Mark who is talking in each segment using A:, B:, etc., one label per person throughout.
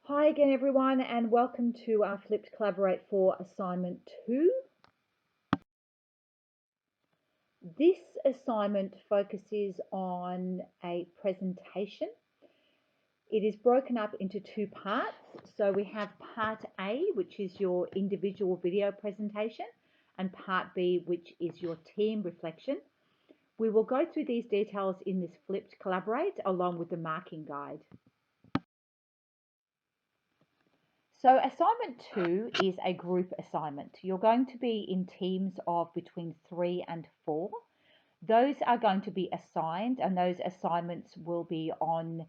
A: Hi again, everyone, and welcome to our Flipped Collaborate for Assignment 2. This assignment focuses on a presentation. It is broken up into two parts. So we have part A, which is your individual video presentation, and part B, which is your team reflection. We will go through these details in this Flipped Collaborate along with the marking guide. So assignment 2 is a group assignment. You're going to be in teams of between 3 and 4. Those are going to be assigned, and those assignments will be on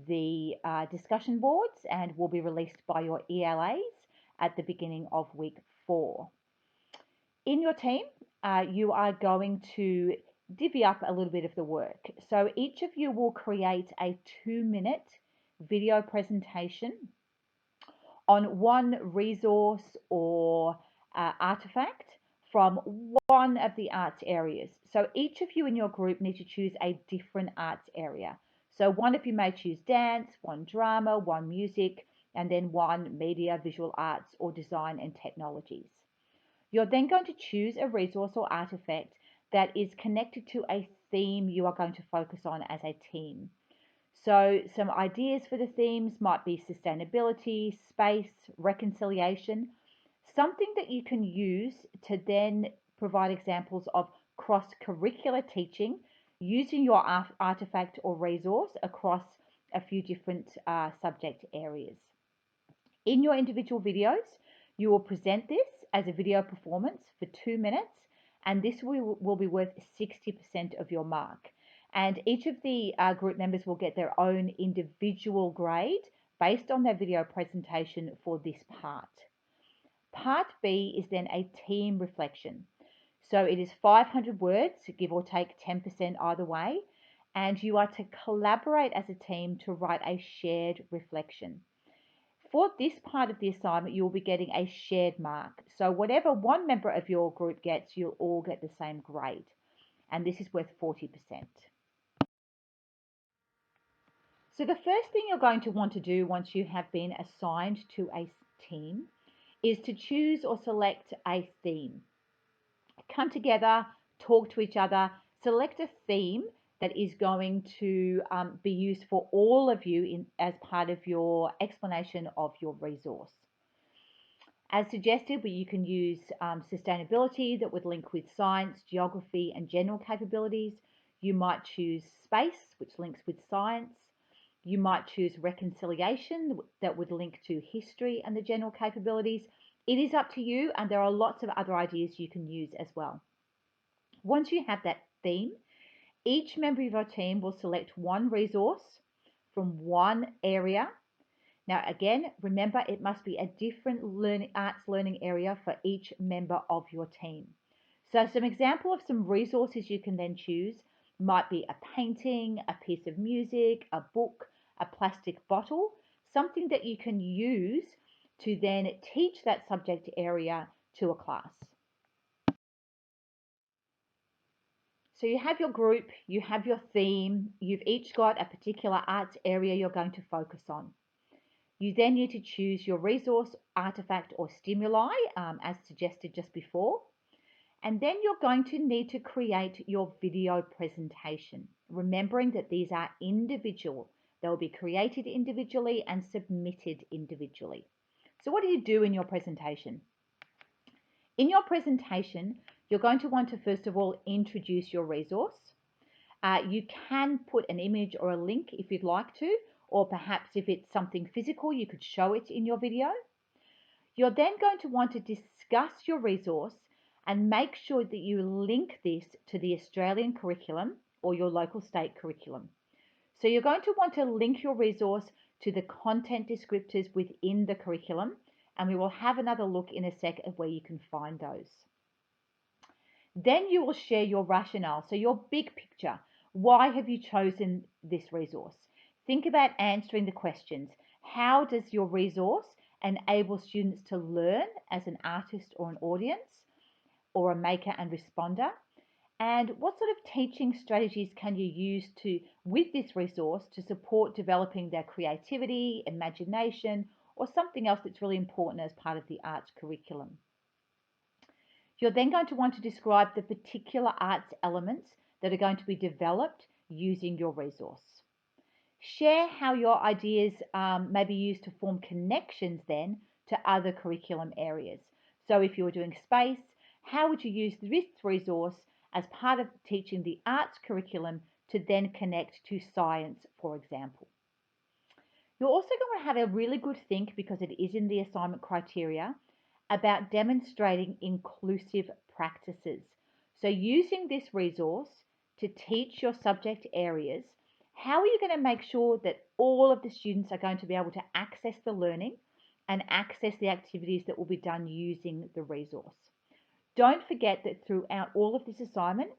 A: the discussion boards and will be released by your ELAs at the beginning of week 4. In your team, you are going to divvy up a little bit of the work. So each of you will create a 2-minute video presentation on one resource or artifact from one of the arts areas. So each of you in your group need to choose a different arts area. So one of you may choose dance, one drama, one music, and then one media, visual arts, or design and technologies. You're then going to choose a resource or artifact that is connected to a theme you are going to focus on as a team. So some ideas for the themes might be sustainability, space, reconciliation, something that you can use to then provide examples of cross-curricular teaching using your artifact or resource across a few different subject areas. In your individual videos, you will present this as a video performance for 2 minutes, and this will be worth 60% of your mark. And each of the group members will get their own individual grade based on their video presentation for this part. Part B is then a team reflection. So it is 500 words, give or take 10% either way, and you are to collaborate as a team to write a shared reflection. For this part of the assignment, you'll be getting a shared mark. So whatever one member of your group gets, you'll all get the same grade. And this is worth 40%. So the first thing you're going to want to do once you have been assigned to a team is to choose or select a theme. Come together, talk to each other, select a theme that is going to be used for all of you as part of your explanation of your resource. As suggested, you can use sustainability that would link with science, geography, and general capabilities. You might choose space, which links with science. You might choose reconciliation that would link to history and the general capabilities. It is up to you, and there are lots of other ideas you can use as well. Once you have that theme, each member of your team will select one resource from one area. Now, again, remember it must be a different arts learning area for each member of your team. So some example of some resources you can then choose might be a painting, a piece of music, a book, a plastic bottle, something that you can use to then teach that subject area to a class. So you have your group, you have your theme, you've each got a particular arts area you're going to focus on. You then need to choose your resource, artifact, or stimuli, as suggested just before. And then you're going to need to create your video presentation, remembering that these are individual. They'll be created individually and submitted individually. So what do you do in your presentation? In your presentation, you're going to want to first of all introduce your resource. You can put an image or a link if you'd like to, or perhaps if it's something physical, you could show it in your video. You're then going to want to discuss your resource and make sure that you link this to the Australian curriculum or your local state curriculum. So you're going to want to link your resource to the content descriptors within the curriculum, and we will have another look in a sec of where you can find those. Then you will share your rationale, so your big picture. Why have you chosen this resource? Think about answering the questions. How does your resource enable students to learn as an artist or an audience, or a maker and responder? And what sort of teaching strategies can you use with this resource to support developing their creativity, imagination, or something else that's really important as part of the arts curriculum. You're then going to want to describe the particular arts elements that are going to be developed using your resource. Share how your ideas may be used to form connections then to other curriculum areas. So if you were doing space, how would you use this resource as part of teaching the arts curriculum to then connect to science, for example? You're also going to have a really good think, because it is in the assignment criteria, about demonstrating inclusive practices. So using this resource to teach your subject areas, how are you going to make sure that all of the students are going to be able to access the learning and access the activities that will be done using the resource? Don't forget that throughout all of this assignment,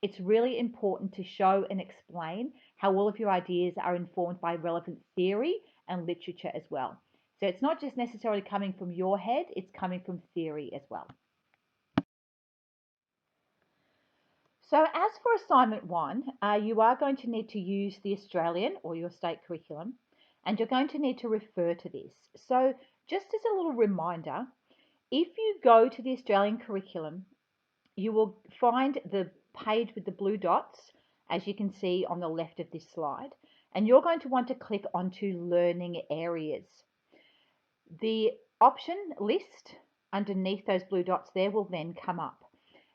A: it's really important to show and explain how all of your ideas are informed by relevant theory and literature as well. So it's not just necessarily coming from your head, it's coming from theory as well. So as for assignment 1, you are going to need to use the Australian or your state curriculum, and you're going to need to refer to this. So just as a little reminder, if you go to the Australian curriculum, you will find the page with the blue dots, as you can see on the left of this slide, and you're going to want to click onto learning areas. The option list underneath those blue dots there will then come up.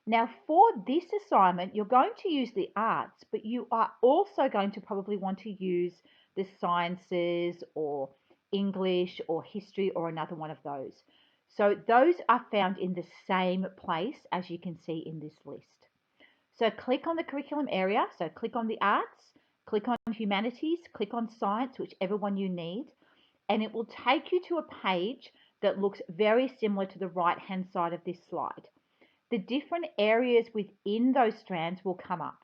A: Now for this assignment, you're going to use the arts, but you are also going to probably want to use the sciences or English or history or another one of those. So those are found in the same place, as you can see in this list. So click on the curriculum area. So click on the arts, click on humanities, click on science, whichever one you need, and it will take you to a page that looks very similar to the right-hand side of this slide. The different areas within those strands will come up.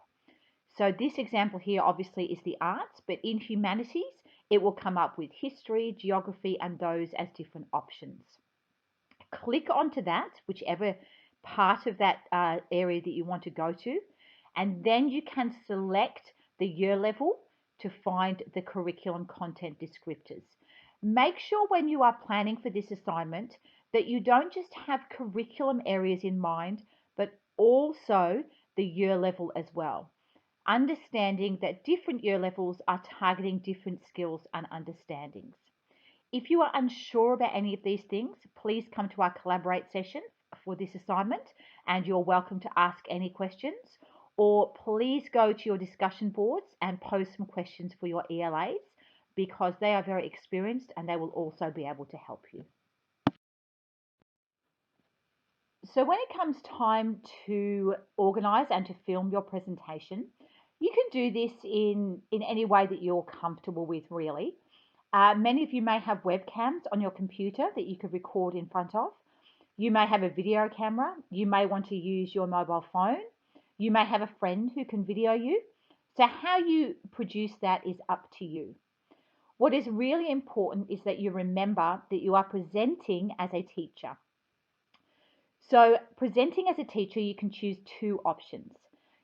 A: So this example here obviously is the arts, but in humanities, it will come up with history, geography, and those as different options. Click onto that, whichever part of that area that you want to go to, and then you can select the year level to find the curriculum content descriptors. Make sure when you are planning for this assignment that you don't just have curriculum areas in mind, but also the year level as well. Understanding that different year levels are targeting different skills and understandings. If you are unsure about any of these things, please come to our Collaborate session for this assignment, and you're welcome to ask any questions, or please go to your discussion boards and post some questions for your ELAs, because they are very experienced and they will also be able to help you. So when it comes time to organise and to film your presentation, you can do this in any way that you're comfortable with, really. Many of you may have webcams on your computer that you could record in front of. You may have a video camera. You may want to use your mobile phone. You may have a friend who can video you. So how you produce that is up to you. What is really important is that you remember that you are presenting as a teacher. So presenting as a teacher, you can choose two options.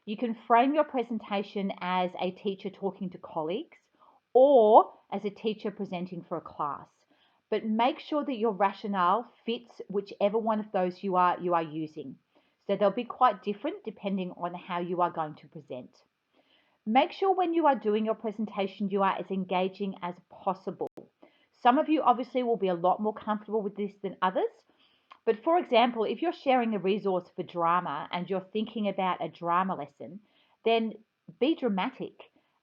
A: You can frame your presentation as a teacher talking to colleagues, or as a teacher presenting for a class. But make sure that your rationale fits whichever one of those you are using. So they'll be quite different depending on how you are going to present. Make sure when you are doing your presentation, you are as engaging as possible. Some of you obviously will be a lot more comfortable with this than others. But for example, if you're sharing a resource for drama and you're thinking about a drama lesson, then be dramatic.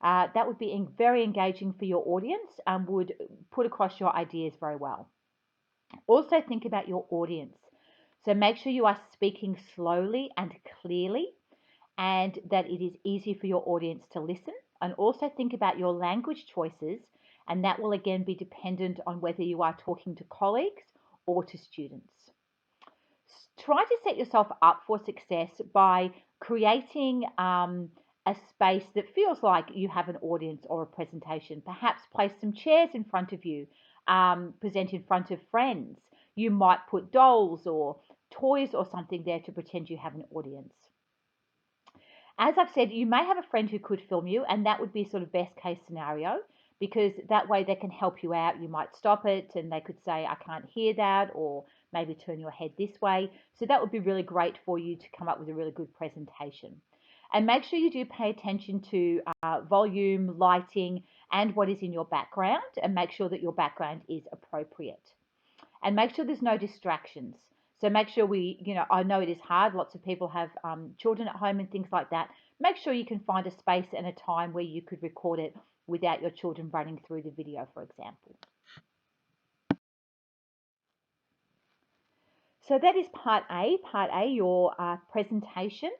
A: That would be very engaging for your audience and would put across your ideas very well. Also think about your audience. So make sure you are speaking slowly and clearly, and that it is easy for your audience to listen. And also think about your language choices, and that will again be dependent on whether you are talking to colleagues or to students. Try to set yourself up for success by creating a space that feels like you have an audience or a presentation. Perhaps place some chairs in front of you, present in front of friends. You might put dolls or toys or something there to pretend you have an audience. As I've said, you may have a friend who could film you, and that would be sort of best case scenario. because that way they can help you out. You might stop it and they could say, I can't hear that, or maybe turn your head this way. So that would be really great for you to come up with a really good presentation. And make sure you do pay attention to volume, lighting, and what is in your background, and make sure that your background is appropriate. And make sure there's no distractions. So make sure I know it is hard. Lots of people have children at home and things like that. Make sure you can find a space and a time where you could record it without your children running through the video, for example. So that is part A. Part A, your presentation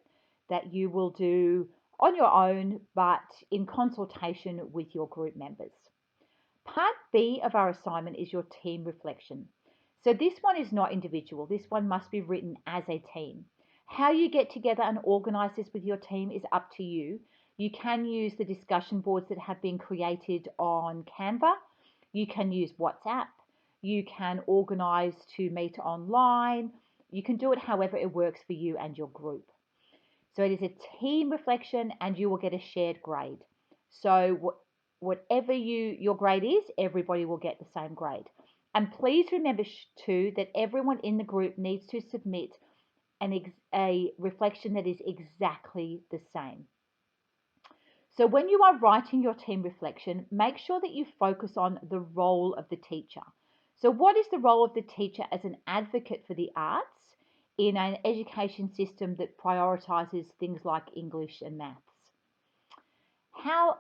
A: that you will do on your own, but in consultation with your group members. Part B of our assignment is your team reflection. So this one is not individual. This one must be written as a team. How you get together and organize this with your team is up to you. You can use the discussion boards that have been created on Canva. You can use WhatsApp. You can organize to meet online. You can do it however it works for you and your group. So it is a team reflection and you will get a shared grade. So whatever your grade is, everybody will get the same grade. And please remember too that everyone in the group needs to submit a reflection that is exactly the same. So when you are writing your team reflection, make sure that you focus on the role of the teacher. So what is the role of the teacher as an advocate for the arts in an education system that prioritizes things like English and maths? How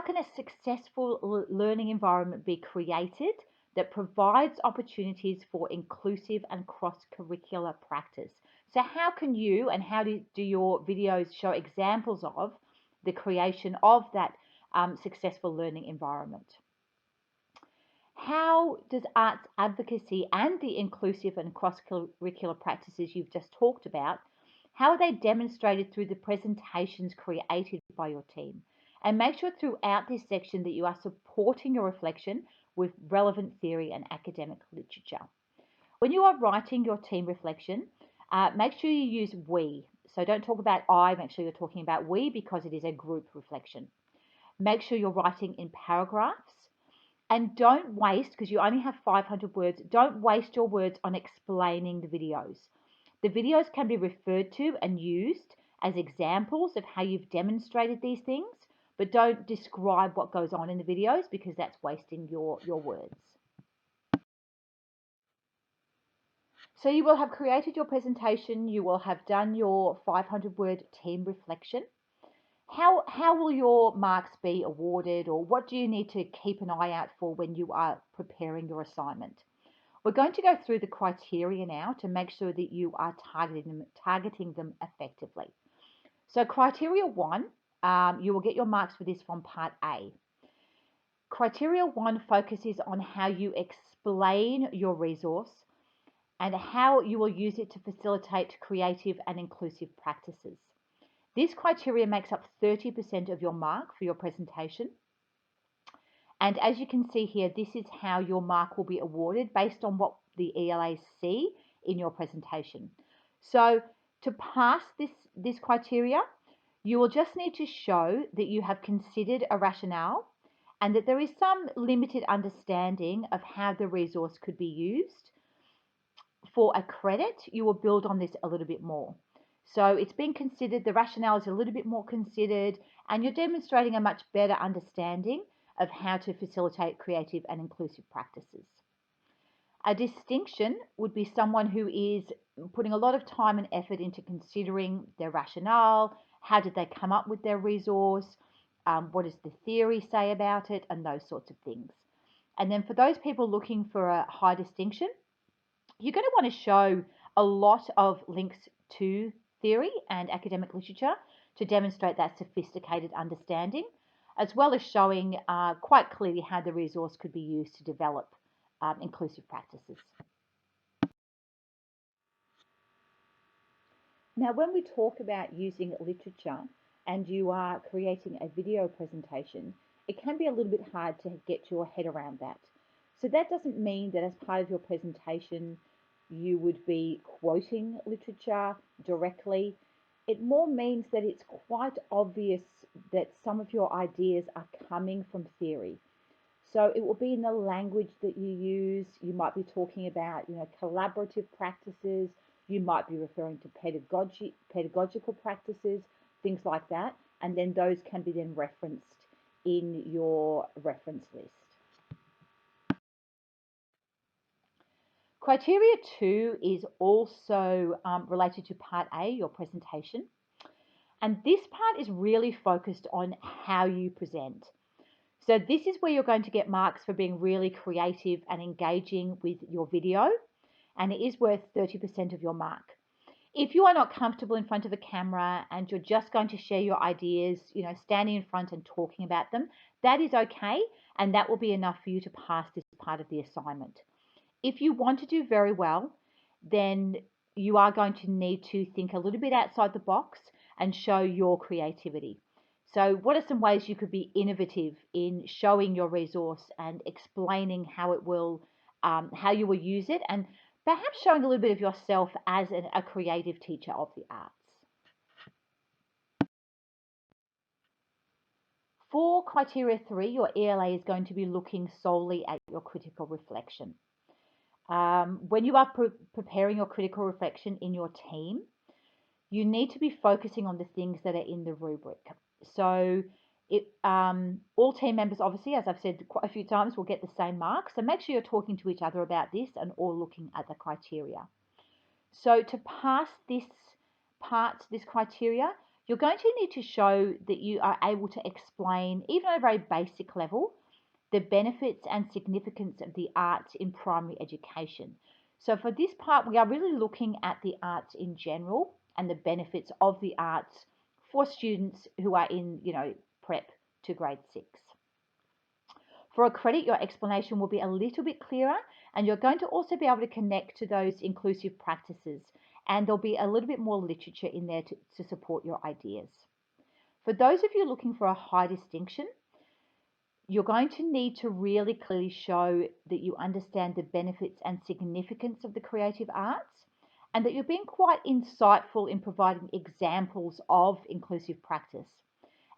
A: can a successful learning environment be created that provides opportunities for inclusive and cross-curricular practice? So how can you and how do your videos show examples of the creation of that successful learning environment? How does arts advocacy and the inclusive and cross-curricular practices you've just talked about, how are they demonstrated through the presentations created by your team? And make sure throughout this section that you are supporting your reflection with relevant theory and academic literature. When you are writing your team reflection, make sure you use we. So don't talk about I, make sure you're talking about we because it is a group reflection. Make sure you're writing in paragraphs. And don't waste, because you only have 500 words, don't waste your words on explaining the videos. The videos can be referred to and used as examples of how you've demonstrated these things, but don't describe what goes on in the videos because that's wasting your words. So you will have created your presentation, you will have done your 500-word team reflection. How will your marks be awarded, or what do you need to keep an eye out for when you are preparing your assignment? We're going to go through the criteria now to make sure that you are targeting them effectively. So criteria 1, you will get your marks for this from part A. Criteria 1 focuses on how you explain your resource and how you will use it to facilitate creative and inclusive practices. This criteria makes up 30% of your mark for your presentation. And as you can see here, this is how your mark will be awarded based on what the ELAs see in your presentation. So to pass this criteria, you will just need to show that you have considered a rationale and that there is some limited understanding of how the resource could be used. For a credit, you will build on this a little bit more. So it's been considered, the rationale is a little bit more considered, and you're demonstrating a much better understanding of how to facilitate creative and inclusive practices. A distinction would be someone who is putting a lot of time and effort into considering their rationale, how did they come up with their resource, what does the theory say about it, and those sorts of things. And then for those people looking for a high distinction, you're going to want to show a lot of links to theory and academic literature to demonstrate that sophisticated understanding, as well as showing quite clearly how the resource could be used to develop inclusive practices. Now, when we talk about using literature and you are creating a video presentation, it can be a little bit hard to get your head around that. So that doesn't mean that as part of your presentation, you would be quoting literature directly. It more means that it's quite obvious that some of your ideas are coming from theory. So it will be in the language that you use. You might be talking about, collaborative practices. You might be referring to pedagogical practices, things like that. And then those can be then referenced in your reference list. Criteria 2 is also related to part A, your presentation. And this part is really focused on how you present. So this is where you're going to get marks for being really creative and engaging with your video, and it is worth 30% of your mark. If you are not comfortable in front of a camera and you're just going to share your ideas, standing in front and talking about them, that is okay, and that will be enough for you to pass this part of the assignment. If you want to do very well, then you are going to need to think a little bit outside the box and show your creativity. So what are some ways you could be innovative in showing your resource and explaining how you will use it, and perhaps showing a little bit of yourself as a creative teacher of the arts. For criteria 3, your ELA is going to be looking solely at your critical reflection. When you are preparing your critical reflection in your team, you need to be focusing on the things that are in the rubric. So all team members, obviously, as I've said quite a few times, will get the same marks. So make sure you're talking to each other about this and all looking at the criteria. So to pass this criteria, you're going to need to show that you are able to explain, even at a very basic level, the benefits and significance of the arts in primary education. So for this part, we are really looking at the arts in general and the benefits of the arts for students who are in, prep to grade 6. For a credit, your explanation will be a little bit clearer, and you're going to also be able to connect to those inclusive practices, and there'll be a little bit more literature in there to support your ideas. For those of you looking for a high distinction, you're going to need to really clearly show that you understand the benefits and significance of the creative arts, and that you're being quite insightful in providing examples of inclusive practice.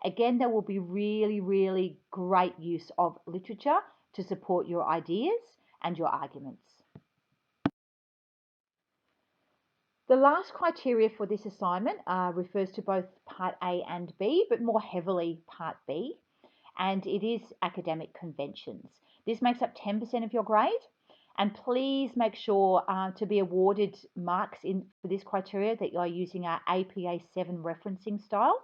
A: Again, there will be really, really great use of literature to support your ideas and your arguments. The last criteria for this assignment refers to both Part A and B, but more heavily Part B, and it is academic conventions. This makes up 10% of your grade, and please make sure to be awarded marks for this criteria that you are using our APA7 referencing style.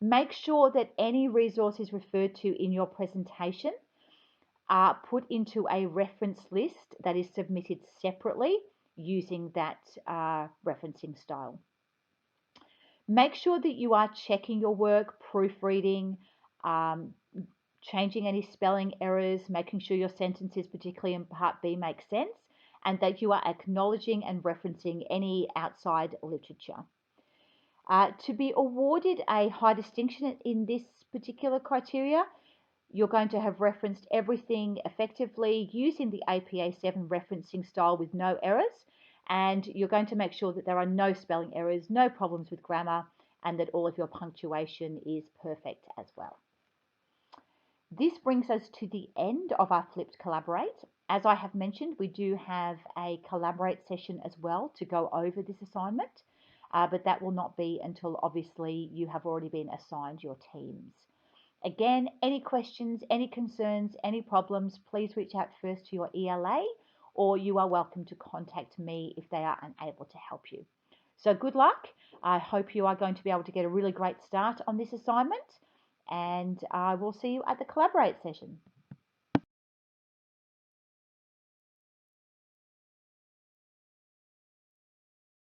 A: Make sure that any resources referred to in your presentation are put into a reference list that is submitted separately using that referencing style. Make sure that you are checking your work, proofreading, changing any spelling errors, making sure your sentences, particularly in Part B, make sense, and that you are acknowledging and referencing any outside literature. To be awarded a high distinction in this particular criteria, you're going to have referenced everything effectively using the APA7 referencing style with no errors, and you're going to make sure that there are no spelling errors, no problems with grammar, and that all of your punctuation is perfect as well. This brings us to the end of our Flipped Collaborate. As I have mentioned, we do have a Collaborate session as well to go over this assignment, but that will not be until obviously you have already been assigned your teams. Again, any questions, any concerns, any problems, please reach out first to your ELA, or you are welcome to contact me if they are unable to help you. So good luck. I hope you are going to be able to get a really great start on this assignment, and I will see you at the Collaborate session.